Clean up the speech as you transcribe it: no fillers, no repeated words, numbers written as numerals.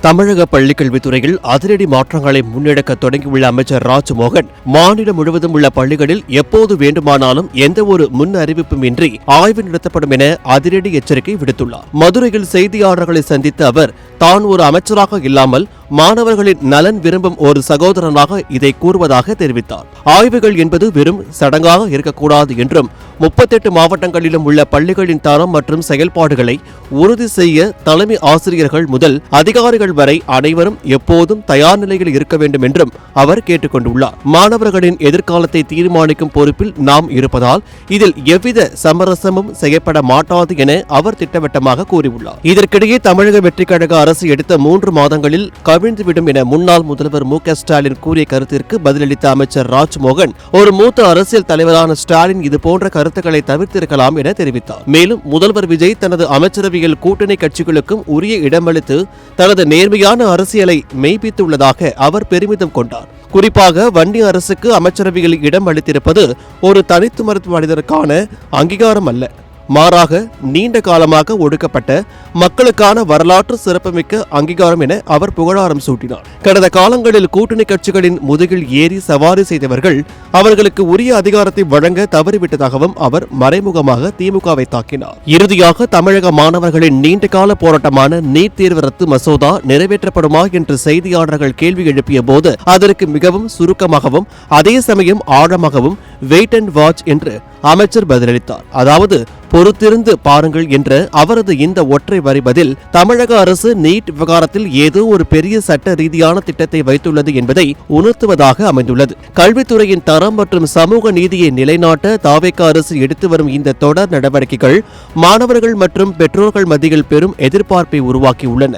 தமிழக பள்ளிக்கல்வித்துறையில் அதிரடி மாற்றங்களை முன்னெடுக்க தொடங்கியுள்ள அமைச்சர் ராஜ்மோகன் மாநிலம் முழுவதும் உள்ள பள்ளிகளில் எப்போது வேண்டுமானாலும் எந்தவொரு முன் அறிவிப்பும் இன்றி ஆய்வு நடத்தப்படும் என அதிரடி எச்சரிக்கை விடுத்துள்ளார். மதுரையில் செய்தியாளர்களை சந்தித்த அவர் தான் ஒரு அமைச்சராக இல்லாமல் மாணவர்களின் நலன் விரும்பும் ஒரு சகோதரனாக இதை கூறுவதாக தெரிவித்தார். ஆய்வுகள் என்பது வெறும் சடங்காக இருக்கக்கூடாது என்றும் 38 மாவட்டங்களிலும் உள்ள பள்ளிகளின் தரம் மற்றும் செயல்பாடுகளை உறுதி செய்ய தலைமை ஆசிரியர்கள் முதல் அதிகாரிகள் வரை அனைவரும் எப்போதும் தயார் நிலையில் இருக்க வேண்டும் என்றும் அவர் கேட்டுக் கொண்டுள்ளார். மாணவர்களின் எதிர்காலத்தை தீர்மானிக்கும் பொறுப்பில் நாம் இருப்பதால் இதில் எவ்வித சமரசமும் செய்யப்பட மாட்டாது என அவர் திட்டவட்டமாக கூறியுள்ளார். இதற்கிடையே தமிழக வெற்றிக் கழக அரசு எடுத்த 3 மாதங்களில் கவிழ்ந்துவிடும் என முன்னாள் முதல்வர் மு.க.ஸ்டாலின் கூறிய கருத்திற்கு பதிலளித்த அமைச்சர் ராஜ்மோகன் ஒரு மூத்த அரசியல் தலைவரான ஸ்டாலின் இதுபோன்ற கருத்துக்களை தவிர்த்திருக்கலாம் என தெரிவித்தார். மேலும் முதல்வர் விஜய் தனது அமைச்சரவையில் கூட்டணி கட்சிகளுக்கும் உரிய இடமளித்து தனது நேர்மையான அரசியலை மெய்ப்பித்துள்ளதாக அவர் பெருமிதம் கொண்டார். குறிப்பாக வன்னி அரசுக்கு அமைச்சரவையில் இடம் அளித்திருப்பது ஒரு தனித்து மனிதருக்கான அங்கீகாரம் அல்ல, மாறாக நீண்ட காலமாக ஒடுக்கப்பட்ட மக்களுக்கான வரலாற்று சிறப்புமிக்க அங்கீகாரம் என அவர் புகழாரம் சூட்டினார். கடந்த காலங்களில் கூட்டணி கட்சிகளின் முதுகில் ஏறி சவாரி செய்தவர்கள் அவர்களுக்கு உரிய அதிகாரத்தை வழங்க தவறிவிட்டதாகவும் அவர் மறைமுகமாக திமுகவை தாக்கினார். இறுதியாக தமிழக மாணவர்களின் நீண்டகால போராட்டமான நீட் தேர்வு ரத்து மசோதா நிறைவேற்றப்படுமா என்று செய்தியாளர்கள் கேள்வி எழுப்பிய போது அதற்கு மிகவும் சுருக்கமாகவும் அதே சமயம் ஆழமாகவும் வெயிட் அண்ட் வாட்ச் என்று அமைச்சர் பதிலளித்தார். அதாவது பொறுத்திருந்து பாருங்கள் என்ற அவரது இந்த ஒற்றை வரி பதில் தமிழக அரசு நீட் விவகாரத்தில் ஏதோ ஒரு பெரிய சட்ட ரீதியான திட்டத்தை வைத்துள்ளது என்பதை உணர்த்துவதாக அமைந்துள்ளது. கல்வித்துறையின் தரம் மற்றும் சமூக நீதியை நிலைநாட்ட தாவேகா அரசு எடுத்து வரும் இந்த தொடர் நடவடிக்கைகள் மாணவர்கள் மற்றும் பெற்றோர்கள் மத்தியில் பெரும் எதிர்பார்ப்பை உருவாக்கியுள்ளன.